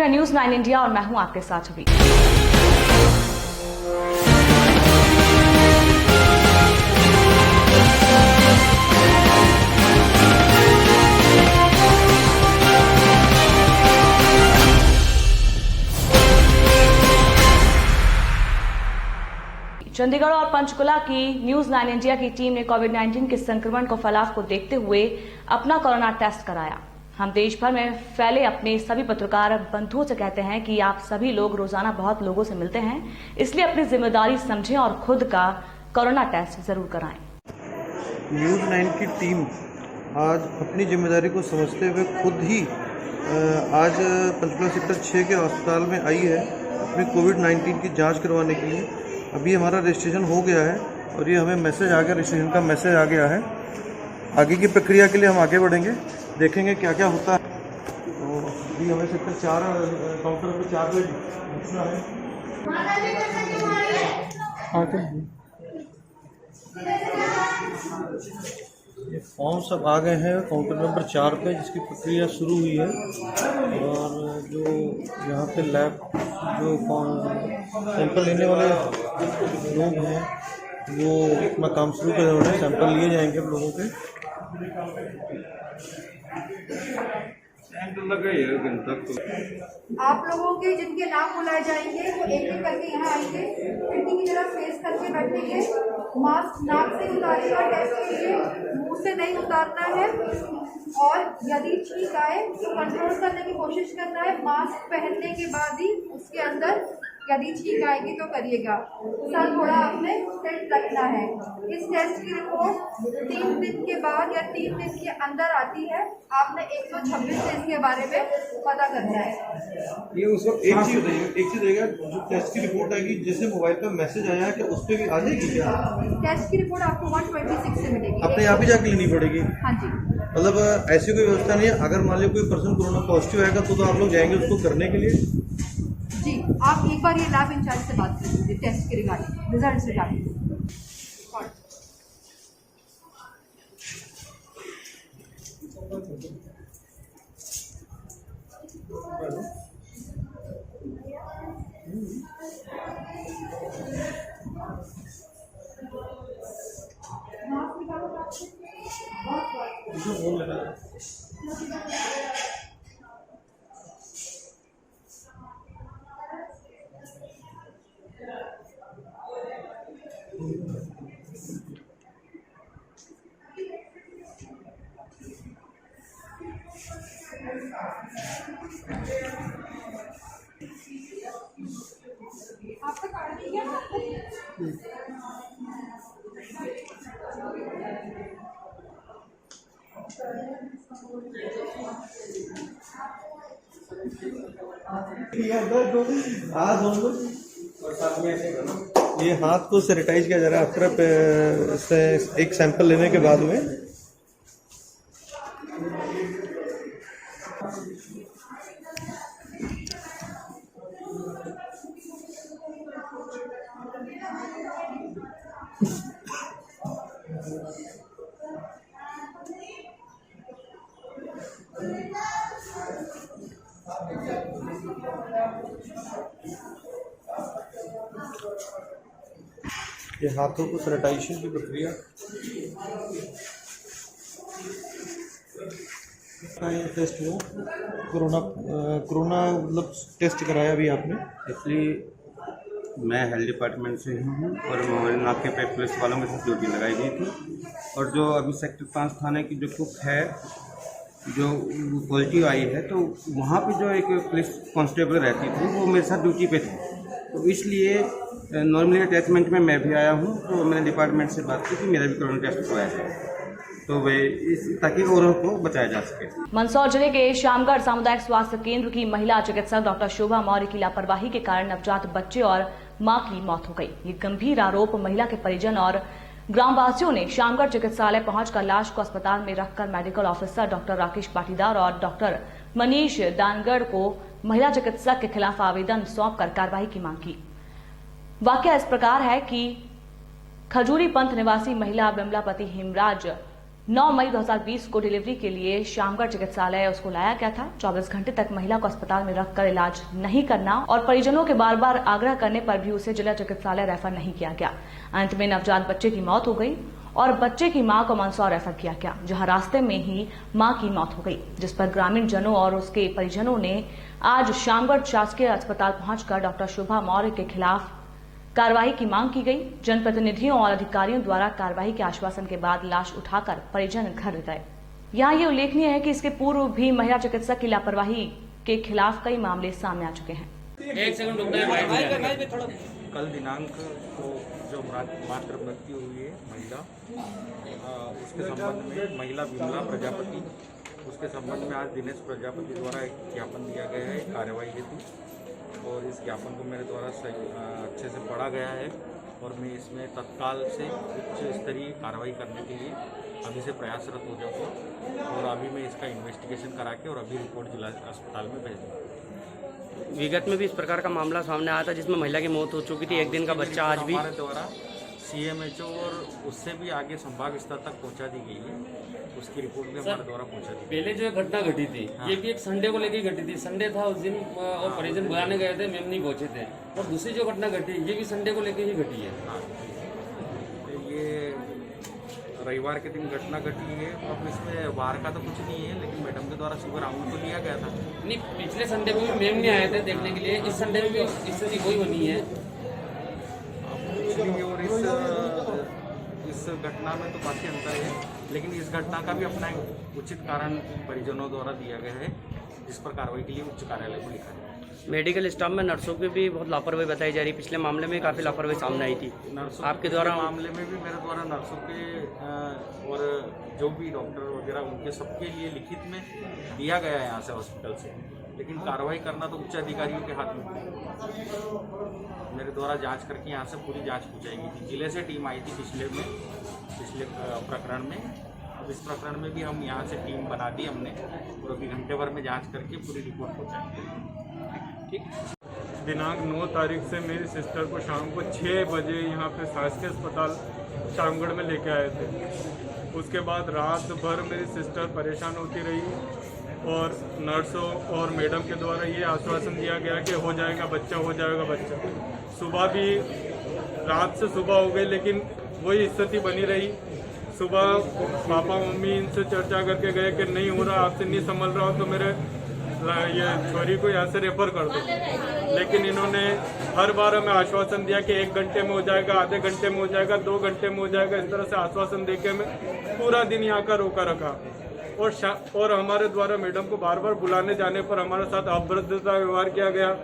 रहे news 9 India और मैं हूं आपके साथ छवि। चंडीगढ़ और पंचकुला की न्यूज 9 इंडिया की टीम ने कोविड-19 के संक्रमण को फैलाव को देखते हुए अपना कोरोना टेस्ट कराया। हम देश भर में फैले अपने सभी पत्रकार बंधुओं से कहते हैं कि आप सभी लोग रोजाना बहुत लोगों से मिलते हैं, इसलिए अपनी जिम्मेदारी समझें और खुद का कोरोना टेस्ट जरूर कराएं। न्यूज़ 9 की टीम आज अपनी जिम्मेदारी को समझते हुए खुद ही आज पंचकुला सेक्टर 6 के अस्पताल में आई है अपनी कोविड-19 की जांच करवाने के लिए। अभी हमारा रजिस्ट्रेशन हो गया है और ये हमें मैसेज आ गया, रजिस्ट्रेशन का मैसेज आ गया है। आगे की प्रक्रिया के लिए हम आगे बढ़ेंगे, देखेंगे क्या क्या होता है। तो अभी हमें सेक्टर 4 काउंटर पे 4 बजे पूछना है। ये फॉर्म सब आ गए हैं काउंटर नंबर 4 पे, जिसकी प्रक्रिया शुरू हुई है। और जो यहाँ पे लैब जो सैंपल लेने वाले लोग हैं वो अपना काम शुरू कर रहे हैं। सैंपल लिए जाएंगे अब लोगों के। आप लोगों के जिनके नाम बुलाए जाएंगे वो एक एक करके यहाँ आएंगे, खिड़की की तरफ फेस करके बैठेंगे। मास्क नाक से उतारिएगा टेस्ट के लिए, मुंह से नहीं उतारना है। और यदि छींक आए तो कंट्रोल करने की कोशिश करना है। मास्क पहनने के बाद ही उसके अंदर यदि छींक आएगी तो करिएगा। सर थोड़ा आपने सेट रखना है। इस टेस्ट की रिपोर्ट 3 दिन के बाद या 3 दिन के अंदर आती है। आपने 126 से इसके बारे में पता करना है। ये उस वक्त एक चीज देगा जो टेस्ट की रिपोर्ट आएगी, जैसे मोबाइल पर मैसेज आया है कि उस पर भी आ जाएगी क्या? टेस्ट की रिपोर्ट आपको 126 से मिलेगी। अपने आप ही जाके लेनी पड़ेगी? हाँ जी। मतलब ऐसी कोई व्यवस्था नहीं है? अगर मान लो कोई पर्सन कोरोना पॉजिटिव आएगा तो आप लोग जाएंगे उसको करने के लिए? जी, आप एक बार ये लैब इंचार्ज से बात कर लीजिए टेस्ट के रिगार्डिंग, रिजल्ट रिगार्डिंग। आपका कार्ड दिया ना? ये हाथ को सैनिटाइज किया जा रहा है आफ्टर एक सैंपल लेने के बाद में। ये हाथों को सैनिटाइजेशन की प्रक्रिया टेस्ट हुआ कोरोना मतलब टेस्ट कराया अभी आपने? एक्चुअली मैं हेल्थ डिपार्टमेंट से ही हूँ और मोबाइल नाके पे पुलिस वालों के साथ ड्यूटी लगाई गई थी। और जो अभी सेक्टर 5 थाने की जो कुक है जो पॉजिटिव आई है, तो वहाँ पे जो एक पुलिस कांस्टेबल रहती थी वो मेरे साथ ड्यूटी पे थी, तो इसलिए नॉर्मली अटैचमेंट में मैं भी आया हूँ। तो मैंने डिपार्टमेंट से बात की कि मेरा भी कोरोना टेस्ट करवाया जाए, तो वे ताकि औरों को बचाया जा सके। मंदसौर जिले के श्यामगढ़ सामुदायिक स्वास्थ्य केंद्र की महिला चिकित्सक डॉक्टर शोभा मौर्य की लापरवाही के कारण नवजात बच्चे और मां की मौत हो गई। ये गंभीर आरोप महिला के परिजन और ग्रामवासियों ने श्यामगढ़ चिकित्सालय पहुंचकर लाश को अस्पताल में रखकर medical officer doctor Rakesh Patidar और डॉक्टर मनीष दानगढ़ को महिला चिकित्सक के खिलाफ आवेदन सौंपकर कार्रवाई की मांग की। वाकया इस प्रकार है कि खजूरी पंथ निवासी महिला विमलापति हेमराज 9 मई 2020 को डिलीवरी के लिए शामगढ़ चिकित्सालय उसको लाया गया था। 24 घंटे तक महिला को अस्पताल में रखकर इलाज नहीं करना और परिजनों के बार बार आग्रह करने पर भी उसे जिला चिकित्सालय रेफर नहीं किया गया। अंत में नवजात बच्चे की मौत हो गई और बच्चे की मां को मंदसौर रेफर किया गया, जहां रास्ते में ही मां की मौत हो गई, जिस पर ग्रामीण जनों और उसके परिजनों ने आज शामगढ़ शासकीय अस्पताल पहुंचकर डॉक्टर शोभा मौर्य के खिलाफ कार्रवाई की मांग की गई। जनप्रतिनिधियों और अधिकारियों द्वारा कार्रवाई के आश्वासन के बाद लाश उठाकर परिजन घर गए। यहाँ ये उल्लेखनीय है कि इसके पूर्व भी महिला चिकित्सक की लापरवाही के खिलाफ कई मामले सामने आ चुके हैं। कल दिनांक को जो मातृ मृत्यु हुई है महिला, उसके संबंध में महिला विमला प्रजापति, उसके संबंध में आज दिनेश प्रजापति द्वारा एक ज्ञापन दिया गया है कार्रवाई हेतु, और इस ज्ञापन को मेरे द्वारा अच्छे से पढ़ा गया है और मैं इसमें तत्काल से उच्च स्तरीय कार्रवाई करने के लिए अभी से प्रयासरत हो जाऊँगा और अभी मैं इसका इन्वेस्टिगेशन करा के और अभी रिपोर्ट जिला अस्पताल में भेज दूँगा। विगत में भी इस प्रकार का मामला सामने आया था जिसमें महिला की मौत हो चुकी थी, एक दिन का बच्चा आज भी हमारे द्वारा CMHO और उससे भी आगे संभाग स्तर तक पहुंचा दी गई है, उसकी रिपोर्ट भी हमारे द्वारा पहुंचा दी। पहले जो घटना घटी थी ये भी एक संडे को लेकर घटी थी। संडे था उस दिन और परिजन बुलाने गए थे, मैम नहीं पहुंचे थे। और दूसरी जो घटना घटी ये भी संडे को लेकर ही घटी है। हाँ, ये रविवार के दिन घटना घटी है। अब इसमें वार का तो कुछ नहीं है, लेकिन मैडम के द्वारा सुबह राउंड तो लिया गया था। नहीं, पिछले संडे में भी मैम नहीं आए थे देखने के लिए, इस संडे में भी स्थिति वही बनी है। और इस घटना में तो काफ़ी अंतर है, लेकिन इस घटना का भी अपना एक उचित कारण परिजनों द्वारा दिया गया है, जिस पर कार्रवाई के लिए उच्च कार्यालय को लिखा है। मेडिकल स्टाफ में नर्सों की भी बहुत लापरवाही बताई जा रही है। पिछले मामले में काफ़ी लापरवाही सामने आई थी। नर्सों आपके द्वारा मामले में भी मेरे द्वारा नर्सों के और जो भी डॉक्टर वगैरह उनके सबके लिए लिखित में दिया गया है यहाँ से हॉस्पिटल से, लेकिन कार्रवाई करना तो उच्च अधिकारियों के हाथ में है। मेरे द्वारा जांच करके यहाँ से पूरी जांच हो जाएगी थी। जिले से टीम आई थी पिछले प्रकरण में। अब इस प्रकरण में भी हम यहाँ से टीम बना दी हमने और अभी घंटे भर में जांच करके पूरी रिपोर्ट पहुँचाएंगे। ठीक। दिनांक 9 तारीख से मेरी सिस्टर को शाम को 6 बजे यहाँ पे शासकीय अस्पताल शामगढ़ में लेके आए थे। उसके बाद रात भर मेरी सिस्टर परेशान होती रही और नर्सों और मैडम के द्वारा ये आश्वासन दिया गया कि हो जाएगा बच्चा। सुबह भी रात से सुबह हो गई, लेकिन वही स्थिति बनी रही। सुबह पापा मम्मी इनसे चर्चा करके गए कि नहीं हो रहा, आपसे नहीं संभल रहा हो तो मेरे ये छोरी को यहाँ से रेफर कर दो। लेकिन इन्होंने हर बार हमें आश्वासन दिया कि 1 घंटे में हो जाएगा, आधे घंटे में हो जाएगा, 2 घंटे में हो जाएगा। इस तरह से आश्वासन देके हमें पूरा दिन यहाँ का रोका रखा और हमारे द्वारा मैडम को बार बार बुलाने जाने पर हमारे साथ अभद्रता व्यवहार किया गया।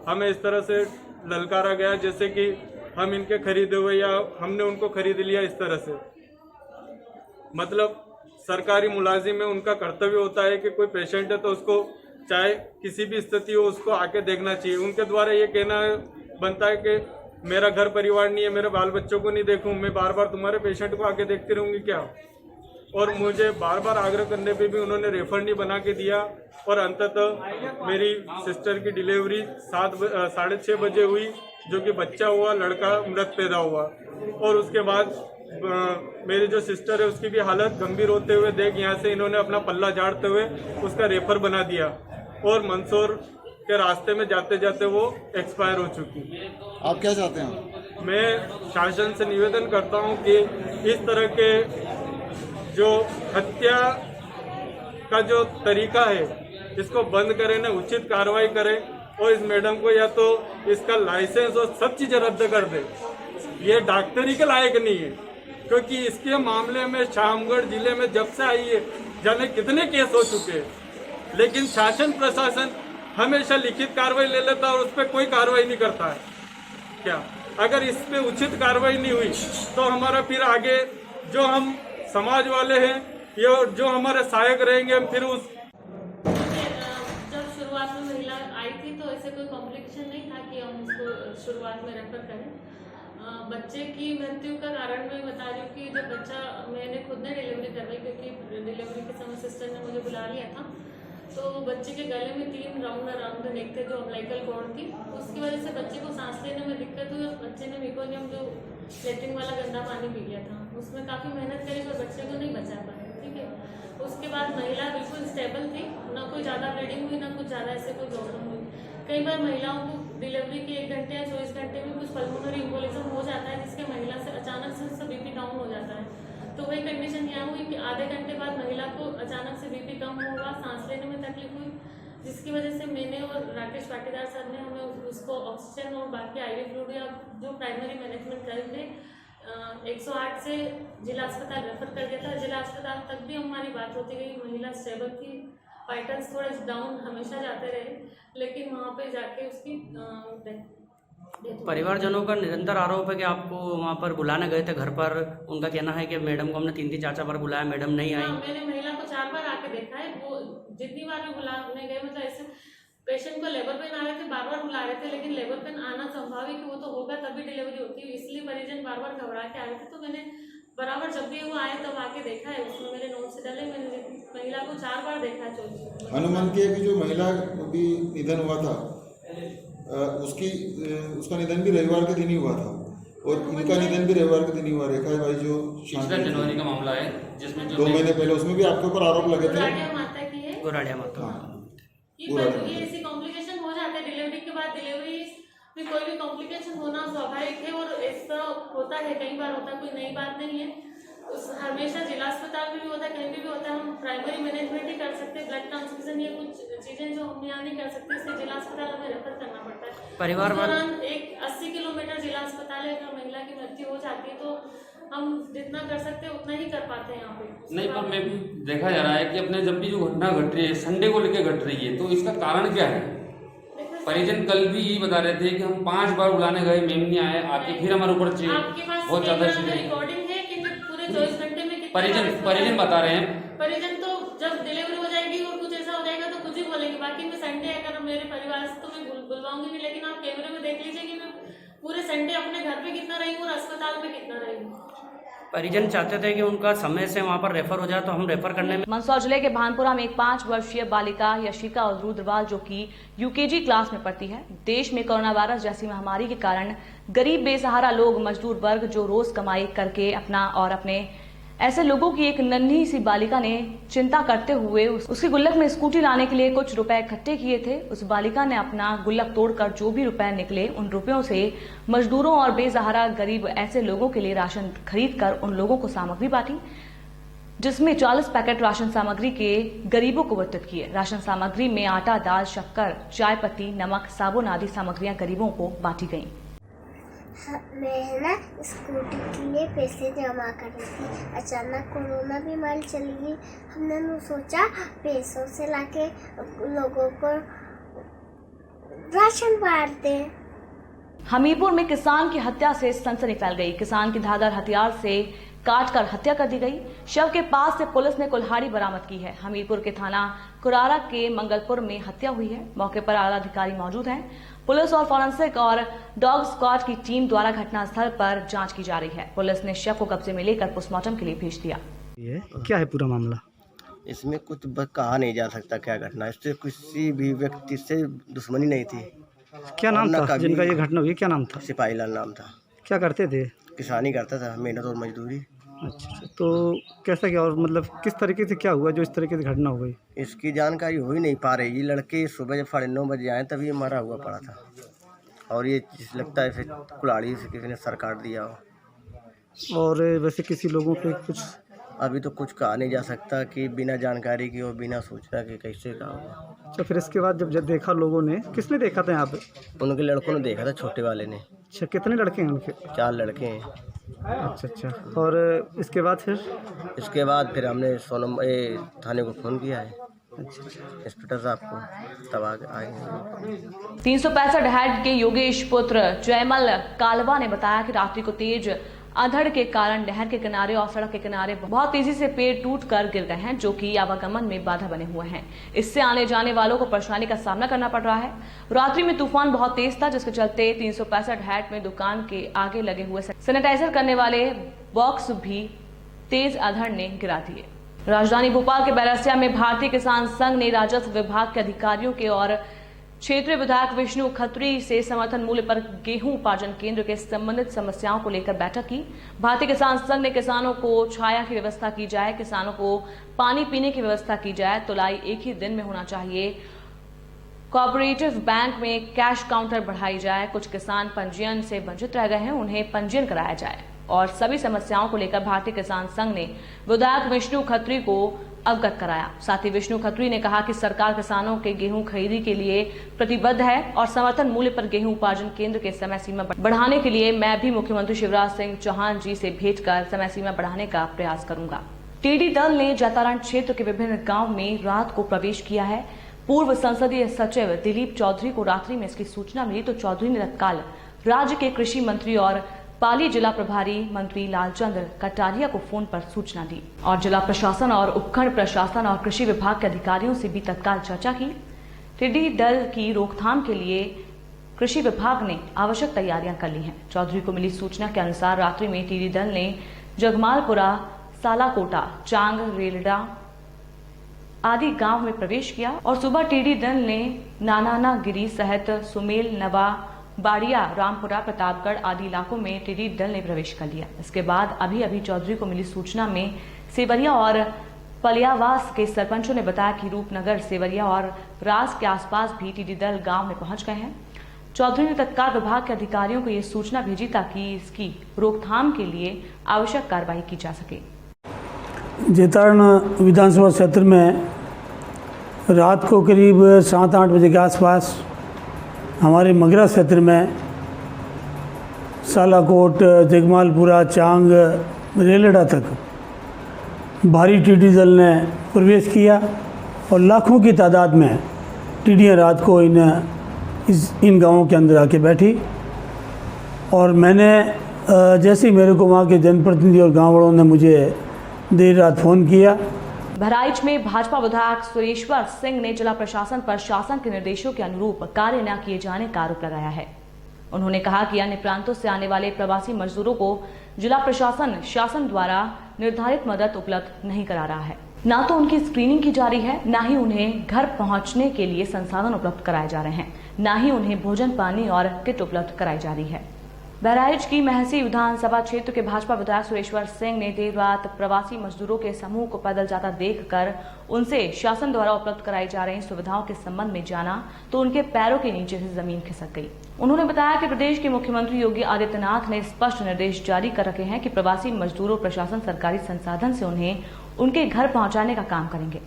हमें इस तरह से ललकारा गया जैसे कि हम इनके खरीदे हुए या हमने उनको खरीद लिया। इस तरह से मतलब सरकारी मुलाजिम में उनका कर्तव्य होता है कि कोई पेशेंट है तो उसको चाहे किसी भी स्थिति हो उसको आके देखना चाहिए। उनके द्वारा ये कहना बनता है कि मेरा घर परिवार नहीं है, मेरे बाल बच्चों को नहीं देखूं, मैं बार बार तुम्हारे पेशेंट को आके देखती रहूंगी क्या? और मुझे बार बार आग्रह करने पे भी उन्होंने रेफर नहीं बना के दिया और अंततः मेरी सिस्टर की डिलीवरी 6:30 बजे हुई, जो कि बच्चा हुआ, लड़का मृत पैदा हुआ। और उसके बाद मेरी जो सिस्टर है उसकी भी हालत गंभीर होते हुए देख यहाँ से इन्होंने अपना पल्ला झाड़ते हुए उसका रेफर बना दिया और मंदसौर के रास्ते में जाते जाते वो एक्सपायर हो चुकी। आप क्या चाहते हैं? मैं शासन से निवेदन करता हूँ कि इस तरह के जो हत्या का जो तरीका है इसको बंद करें, ना उचित कार्रवाई करें और इस मैडम को या तो इसका लाइसेंस और सब चीजें रद्द कर दे। ये डॉक्टरी के लायक नहीं है, क्योंकि इसके मामले में शामगढ़ जिले में जब से आई है जाने कितने केस हो चुके हैं, लेकिन शासन प्रशासन हमेशा लिखित कार्रवाई ले लेता है और उस पर कोई कार्रवाई नहीं करता है। क्या अगर इस पे उचित कार्रवाई नहीं हुई तो हमारा फिर आगे जो हम समाज वाले हैं ये जो हमारे सहायक रहेंगे हम फिर उस जब शुरुआत में महिला आई थी तो ऐसे कोई कॉम्प्लिकेशन नहीं था कि हम उसको शुरुआत में रेफर करें। बच्चे की मृत्यु का कारण मैं बता रही हूँ कि जब बच्चा मैंने खुद ने डिलीवरी करवाई, क्योंकि डिलीवरी के समय सिस्टर ने मुझे बुला लिया था, तो बच्चे के गले में 3 राउंड अराउंड नेक थे जो अम्बिलिकल कॉर्ड थी। उसकी वजह से बच्चे को सांस लेने में दिक्कत हुई और बच्चे ने मेकोनियम जो लेट्रिन वाला गंदा पानी पी लिया था, उसमें काफ़ी मेहनत करी पर बच्चे को नहीं बचा पाए। ठीक है। उसके बाद महिला बिल्कुल स्टेबल थी, ना कोई ज़्यादा ब्लीडिंग हुई, ना कुछ ज़्यादा ऐसे कोई प्रॉब्लम हुई। कई बार महिलाओं को डिलीवरी के 1 घंटे या 24 घंटे में कुछ पल्मोनरी एम्बोलिज्म हो जाता है, जिसके महिला से अचानक से उसका बीपी डाउन हो जाता है। तो वही कंडीशन यहाँ हुई कि आधे घंटे बाद महिला को अचानक से बीपी कम हुआ, सांस लेने में तकलीफ हुई, जिसकी वजह से मैंने और राकेश पाटीदार सर ने हमें उसको ऑक्सीजन और बाकी आईवी फ्लूइड या जो प्राइमरी मैनेजमेंट करके 108 से जिला अस्पताल रेफर कर दिया था। जिला अस्पताल तक भी हमारी बात होती गई, महिला स्टेबल थी, वाइटल्स थोड़े डाउन हमेशा जाते रहे, लेकिन वहाँ पे जाके उसकी परिवारजनों का निरंतर आरोप है कि आपको वहाँ पर बुलाने गए थे घर पर। उनका कहना है कि मैडम को हमने 3-3 4-4 बार बुलाया, मैडम नहीं आई। मैंने महिला को 4 बार आके देखा है। वो जितनी बार भी बुलाने गए, मतलब ऐसे पेशेंट को लेबर पेन आ रहे थे, बार बार बुला रहे थे, लेकिन लेबर पेन आना संभव है कि वो तो होगा तभी डिलीवरी होती है, इसलिए परिजन बार बार घबरा के आ रहे थे। तो मैंने बराबर जब भी वो आए तब आके देखा है, उसमें मेरे नोट से डले। मैंने महिला को 4 बार देखा है। 24 अनुमान किया कि जो महिला अभी निधन हुआ था उसका निधन भी रविवार के दिन ही हुआ था, और इनका निधन भी रविवार के दिन ही हुआ। रेखा है भाई जो 4 जनवरी का मामला है, जिसमें 2 महीने पहले उसमें भी आपके ऊपर आरोप लगे थे। माता की है, गुराड़िया माता। ये ऐसी कॉम्प्लिकेशन हो जाते हैं डिलीवरी के बाद। डिलीवरी में कोई भी कॉम्प्लिकेशन होना स्वाभाविक है, और ऐसा होता है, कई बार होता है, कोई नई बात नहीं है। हमेशा जिला अस्पताल में भी होता है, कहीं भी होता है। हम प्राइमरी मैनेजमेंट ही कर सकते हैं, ब्लड ट्रांसफ्यूजन, ये कुछ चीजें जो हम यहाँ नहीं कर सकते, इसलिए जिला अस्पताल हमें रेफर करना पड़ता है। परिवार एक 80 किलोमीटर जिला अस्पताल है, अगर महिला की मृत्यु हो जाती है तो हम जितना कर सकते हैं उतना ही कर पाते हैं यहाँ पे। नहीं, पर मैं भी देखा जा रहा है कि अपने जब भी जो घटना घट रही है संडे को लेकर घट रही है, तो इसका कारण क्या है? परिजन कल भी यही बता रहे थे कि हम 5 बार बुलाने गए, मैम नहीं आए, आके फिर हमारे ऊपर बहुत ज्यादा रिकॉर्डिंग है कि पूरे 24 घंटे में परिजन बता रहे हैं। परिजन तो जब डिलीवरी हो जाएगी और कुछ ऐसा हो जाएगा तो कुछ ही बोलेंगे। बाकी मैं संडे अगर मेरे परिवार से तो मैं बुलवाऊंगी भी, लेकिन आप कैमरे में देख लीजिए कि मैं पूरे संडे अपने घर पे कितना रही हूँ और अस्पताल में कितना रही हूँ। परिजन चाहते थे कि उनका समय से वहाँ पर रेफर हो जाए, तो हम रेफर करने में। मंदसौर जिले के भानपुरा में एक 5 वर्षीय बालिका यशिका रुद्रवाल, जो कि यूकेजी क्लास में पढ़ती है। देश में कोरोना वायरस जैसी महामारी के कारण गरीब बेसहारा लोग, मजदूर वर्ग जो रोज कमाई करके अपना और अपने ऐसे लोगों की एक नन्ही सी बालिका ने चिंता करते हुए उसके गुल्लक में स्कूटी लाने के लिए कुछ रुपए इकट्ठे किए थे। उस बालिका ने अपना गुल्लक तोड़कर जो भी रुपए निकले, उन रुपयों से मजदूरों और बेसहारा गरीब ऐसे लोगों के लिए राशन खरीद कर उन लोगों को सामग्री बांटी, जिसमें 40 पैकेट राशन सामग्री के गरीबों को वितरित किए। राशन सामग्री में आटा, दाल, शक्कर, चाय पत्ती, नमक, साबुन आदि सामग्रियां गरीबों को बांटी गईं। मैं ना स्कूटी के लिए पैसे जमा कर रही थी, अचानक कोरोना बीमारी चली गई। हमने सोचा पैसों से लाके लोगों को राशन बांट दें। हमीरपुर में किसान की हत्या से सनसनी फैल गई। किसान की धारदार हथियार से काटकर हत्या कर दी गई। शव के पास से पुलिस ने कुल्हाड़ी बरामद की है। हमीरपुर के थाना कुरारा के मंगलपुर में हत्या हुई है। मौके पर आला अधिकारी मौजूद हैं। पुलिस और फॉरेंसिक और डॉग स्क्वाड की टीम द्वारा घटनास्थल पर जांच की जा रही है। पुलिस ने शव को कब्जे में लेकर पोस्टमार्टम के लिए भेज दिया। क्या है पूरा मामला? इसमें कुछ कहा नहीं जा सकता क्या घटना, इससे किसी भी व्यक्ति से दुश्मनी नहीं थी। क्या नाम था जिनका ये घटना हुई? क्या नाम था? सिपाही लाल नाम था। क्या करते थे? किसानी करता था, मेहनत और मजदूरी। अच्छा, तो कैसा क्या, और मतलब किस तरीके से क्या हुआ जो इस तरीके से घटना हो गई? इसकी जानकारी हो ही नहीं पा रही। ये लड़के सुबह जब 9:30 बजे आए तभी ये मरा हुआ पड़ा था, और ये लगता है फिर कुल्हाड़ी से किसी ने सर काट दिया हो। और वैसे किसी लोगों पे कुछ अभी तो कुछ कहा नहीं जा सकता कि बिना जानकारी के और बिना सूचना के कैसे कहा होगा। अच्छा, फिर इसके बाद जब देखा लोगों ने, किसने देखा था यहाँ पे? उनके लड़कों ने देखा था, छोटे वाले ने। अच्छा, कितने लड़के हैं उनके? 4 लड़के हैं। अच्छा, और इसके बाद फिर हमने थाने को फ़ोन किया है। इंस्पेक्टर साहब को, तब आए। 365 हैड के योगेश पुत्र जयमल कालवा ने बताया कि रात्रि को तेज अंधड़ के कारण नहर के किनारे और सड़क के किनारे बहुत तेजी से पेड़ टूटकर गिर गए हैं, जो कि आवागमन में बाधा बने हुए हैं। इससे आने जाने वालों को परेशानी का सामना करना पड़ रहा है। रात्रि में तूफान बहुत तेज था, जिसके चलते 365 हैट में दुकान के आगे लगे हुए सैनिटाइजर करने वाले बॉक्स भी तेज अंधड़ ने गिरा दिए। राजधानी भोपाल के बैरसिया में भारतीय किसान संघ ने राजस्व विभाग के अधिकारियों के और क्षेत्रीय विधायक विष्णु खत्री से समर्थन मूल्य पर गेहूं उपार्जन केंद्र के संबंधित समस्याओं को लेकर बैठक की। भारतीय किसान संघ ने किसानों को छाया की व्यवस्था की जाए, किसानों को पानी पीने की व्यवस्था की जाए, तुलाई एक ही दिन में होना चाहिए, कोऑपरेटिव बैंक में कैश काउंटर बढ़ाई जाए, कुछ किसान पंजीयन से वंचित रह गए हैं, उन्हें पंजीयन कराया जाए और सभी समस्याओं को लेकर भारतीय किसान संघ ने विधायक विष्णु खत्री को अवगत कराया। साथ ही विष्णु खत्री ने कहा कि सरकार किसानों के गेहूं खरीदी के लिए प्रतिबद्ध है और समर्थन मूल्य पर गेहूं उपार्जन केंद्र के समय सीमा बढ़ाने के लिए मैं भी मुख्यमंत्री शिवराज सिंह चौहान जी से भेंट कर समय सीमा बढ़ाने का प्रयास करूंगा। टिड्डी दल ने जैतारण क्षेत्र के विभिन्न गाँव में रात को प्रवेश किया है। पूर्व संसदीय सचिव दिलीप चौधरी को रात्रि में इसकी सूचना मिली तो चौधरी ने तत्काल राज्य के कृषि मंत्री और पाली जिला प्रभारी मंत्री लालचंद कटारिया को फोन पर सूचना दी और जिला प्रशासन और उपखंड प्रशासन और कृषि विभाग के अधिकारियों से भी तत्काल चर्चा की। टिड्डी दल की रोकथाम के लिए कृषि विभाग ने आवश्यक तैयारियां कर ली हैं। चौधरी को मिली सूचना के अनुसार रात्रि में टिड्डी दल ने जगमालपुरा, सालाकोटा, चांग, रेलडा आदि गांव में प्रवेश किया और सुबह टिड्डी दल ने नानाना गिरी सहित सुमेल, नवा, बाड़िया, रामपुरा, प्रतापगढ़ आदि इलाकों में टिड्डी दल ने प्रवेश कर लिया। इसके बाद अभी चौधरी को मिली सूचना में सेवरिया और पलियावास के सरपंचों ने बताया कि रूपनगर, सेवरिया और रास के आसपास भी टिड्डी दल गांव में पहुंच गए हैं। चौधरी ने तत्काल विभाग के अधिकारियों को ये सूचना भेजी ताकि इसकी रोकथाम के लिए आवश्यक कार्रवाई की जा सके। जैतारण विधानसभा क्षेत्र में रात को करीब 7-8 बजे के आसपास हमारे मगरा क्षेत्र में सालाकोट, जगमालपुरा, चांग, रेलड़ा तक भारी टिड्डी दल ने प्रवेश किया और लाखों की तादाद में टिड्डियाँ रात को इन गांवों के अंदर आके बैठी और मैंने जैसे ही मेरे को वहाँ के जनप्रतिनिधि और गाँव वालों ने मुझे देर रात फ़ोन किया। बहराइच में भाजपा विधायक सुरेश्वर सिंह ने जिला प्रशासन पर शासन के निर्देशों के अनुरूप कार्य न किए जाने का आरोप लगाया है। उन्होंने कहा कि अन्य प्रांतों से आने वाले प्रवासी मजदूरों को जिला प्रशासन शासन द्वारा निर्धारित मदद उपलब्ध नहीं करा रहा है। न तो उनकी स्क्रीनिंग की जा रही है, न ही उन्हें घर पहुंचने के लिए संसाधन उपलब्ध कराए जा रहे हैं, न ही उन्हें भोजन, पानी और किट उपलब्ध कराई जा रही है। बहराइच की महसी विधानसभा क्षेत्र के भाजपा विधायक सुरेश्वर सिंह ने देर रात प्रवासी मजदूरों के समूह को पैदल जाता देखकर उनसे शासन द्वारा उपलब्ध कराई जा रही सुविधाओं के संबंध में जाना तो उनके पैरों के नीचे से जमीन खिसक गई। उन्होंने बताया कि प्रदेश के मुख्यमंत्री योगी आदित्यनाथ ने स्पष्ट निर्देश जारी कर रखे हैं कि प्रवासी मजदूरों प्रशासन सरकारी संसाधन से उन्हें उनके घर पहुंचाने का काम करेंगे।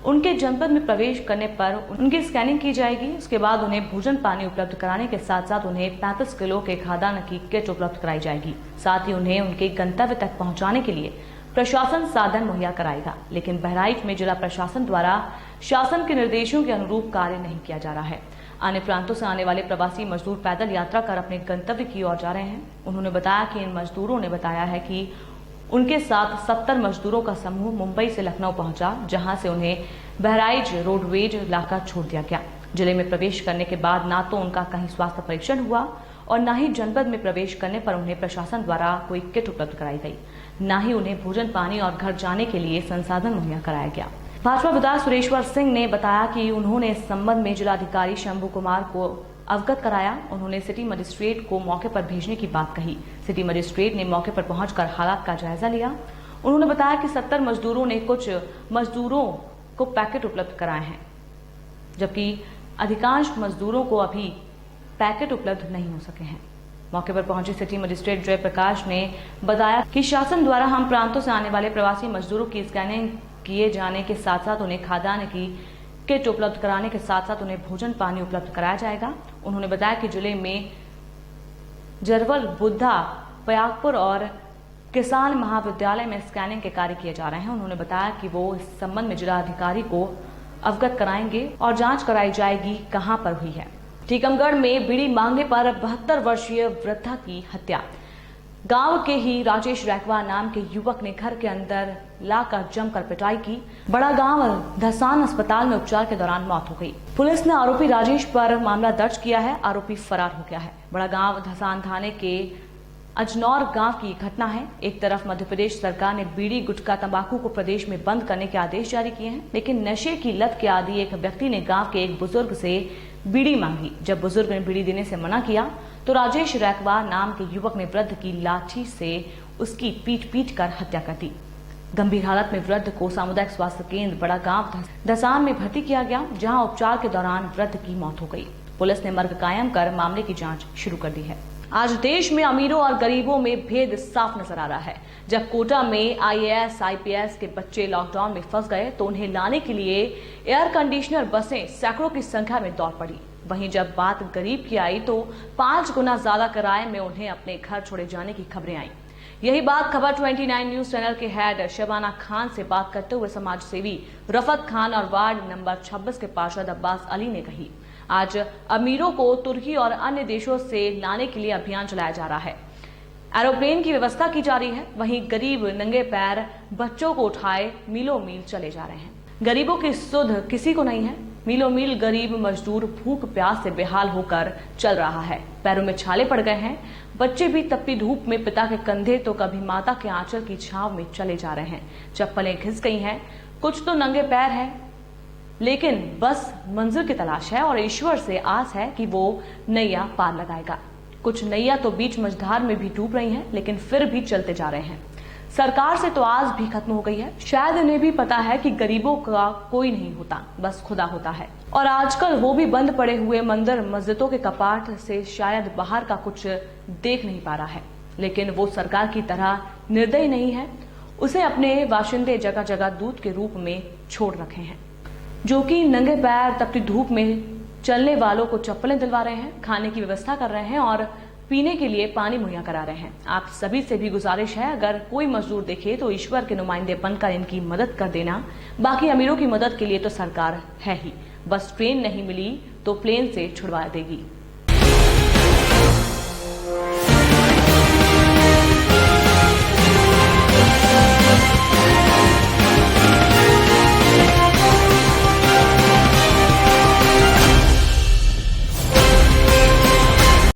उनके जनपद में प्रवेश करने पर उनकी स्कैनिंग की जाएगी। उसके बाद उन्हें भोजन पानी उपलब्ध कराने के साथ साथ उन्हें 35 किलो के खाद्यान्न की किट उपलब्ध कराई जाएगी। साथ ही उन्हें उनके गंतव्य तक पहुंचाने के लिए प्रशासन साधन मुहैया कराएगा। लेकिन बहराइच में जिला प्रशासन द्वारा शासन के निर्देशों के अनुरूप कार्य नहीं किया जा रहा है। अन्य प्रांतों से आने वाले प्रवासी मजदूर पैदल यात्रा कर अपने गंतव्य की ओर जा रहे हैं। उन्होंने बताया कि इन मजदूरों ने बताया है कि उनके साथ 70 मजदूरों का समूह मुंबई से लखनऊ पहुंचा, जहां से उन्हें बहराइच रोडवेज इलाका छोड़ दिया गया। जिले में प्रवेश करने के बाद ना तो उनका कहीं स्वास्थ्य परीक्षण हुआ और न ही जनपद में प्रवेश करने पर उन्हें प्रशासन द्वारा कोई किट उपलब्ध कराई गई, न ही उन्हें भोजन पानी और घर जाने के लिए संसाधन मुहैया कराया गया। भाजपा विधायक सुरेश्वर सिंह ने बताया कि उन्होंने इस संबंध में जिलाधिकारी शंभू कुमार को अवगत कराया। उन्होंने सिटी मजिस्ट्रेट को मौके पर भेजने की बात कही। सिटी मजिस्ट्रेट ने मौके पर पहुंचकर हालात का जायजा लिया। उन्होंने बताया कि 70 मजदूरों ने कुछ मजदूरों को पैकेट उपलब्ध कराए हैं, जबकि अधिकांश मजदूरों को अभी पैकेट उपलब्ध नहीं हो सके हैं। मौके पर पहुंचे सिटी मजिस्ट्रेट जयप्रकाश ने बताया कि शासन द्वारा हम प्रांतों से आने वाले प्रवासी मजदूरों की स्कैनिंग किए जाने के साथ साथ उन्हें खाद्यान्न की किट उपलब्ध कराने के साथ साथ उन्हें भोजन पानी उपलब्ध कराया जाएगा। उन्होंने बताया कि जिले में जरवल, बुद्धा, पयागपुर और किसान महाविद्यालय में स्कैनिंग के कार्य किए जा रहे हैं। उन्होंने बताया कि वो इस संबंध में जिला अधिकारी को अवगत कराएंगे और जांच कराई जाएगी कहां पर हुई है। टीकमगढ़ में बीड़ी मांगने पर 72 वर्षीय वृद्धा की हत्या। गांव के ही राजेश रैकवा नाम के युवक ने घर के अंदर लाकर जमकर पिटाई की। बड़ा गांव धसान अस्पताल में उपचार के दौरान मौत हो गई। पुलिस ने आरोपी राजेश पर मामला दर्ज किया है। आरोपी फरार हो गया है। बड़ा गांव धसान थाने के अजनौर गांव की घटना है। एक तरफ मध्य प्रदेश सरकार ने बीड़ी, गुटखा, तंबाकू को प्रदेश में बंद करने के आदेश जारी किए हैं, लेकिन नशे की लत के आदी एक व्यक्ति ने गांव के एक बुजुर्ग से बीड़ी मांगी। जब बुजुर्ग ने बीड़ी देने से मना किया तो राजेश रैकवा नाम के युवक ने वृद्ध की लाठी से उसकी पीट कर हत्या कर दी। गंभीर हालत में वृद्ध को सामुदायिक स्वास्थ्य केंद्र बड़ा गांव धसान में भर्ती किया गया, जहां उपचार के दौरान वृद्ध की मौत हो गई। पुलिस ने मर्ग कायम कर मामले की जांच शुरू कर दी है। आज देश में अमीरों और गरीबों में भेद साफ नजर आ रहा है। जब कोटा में IAS, IPS के बच्चे लॉकडाउन में फंस गए तो उन्हें लाने के लिए एयर कंडीशनर बसें सैकड़ों की संख्या में दौड़ पड़ी। वहीं जब बात गरीब की आई तो 5 गुना ज्यादा किराए में उन्हें अपने घर छोड़े जाने की खबरें आई। यही बात खबर 29 न्यूज चैनल के हेड शबाना खान से बात करते हुए समाज सेवी रफत खान और वार्ड नंबर 26 के पार्षद अब्बास अली ने कही। आज अमीरों को तुर्की और अन्य देशों से लाने के लिए अभियान चलाया जा रहा है। एरोप्लेन की व्यवस्था की जा रही है। वहीं गरीब नंगे पैर बच्चों को उठाए मीलों मील चले जा रहे हैं। गरीबों की सुध किसी को नहीं है। मीलों मील गरीब मजदूर भूख प्यास से बेहाल होकर चल रहा है। पैरों में छाले पड़ गए हैं। बच्चे भी तपती धूप में पिता के कंधे तो कभी माता के आंचल की छांव में चले जा रहे हैं। चप्पलें घिस गई हैं। कुछ तो नंगे पैर हैं, लेकिन बस मंजिल की तलाश है और ईश्वर से आस है कि वो नैया पार लगाएगा। कुछ नैया तो बीच मझधार में भी डूब रही हैं, लेकिन फिर भी चलते जा रहे हैं। सरकार से तो आस भी खत्म हो गई है। शायद इन्हें भी पता है कि गरीबों का कोई नहीं होता, बस खुदा होता है। और आजकल वो भी बंद पड़े हुए मंदिर मस्जिदों के कपाट से शायद बाहर का कुछ देख नहीं पा रहा है, लेकिन वो सरकार की तरह निर्दयी नहीं है। उसे अपने बाशिंदे जगह जगह दूत के रूप में छोड़ रखे हैं, जो कि नंगे पैर तपती धूप में चलने वालों को चप्पलें दिलवा रहे हैं, खाने की व्यवस्था कर रहे हैं और पीने के लिए पानी मुहैया करा रहे हैं। आप सभी से भी गुजारिश है, अगर कोई मजदूर देखे तो ईश्वर के नुमाइंदे बनकर इनकी मदद कर देना। बाकी अमीरों की मदद के लिए तो सरकार है ही, बस ट्रेन नहीं मिली तो प्लेन से छुड़वा देगी।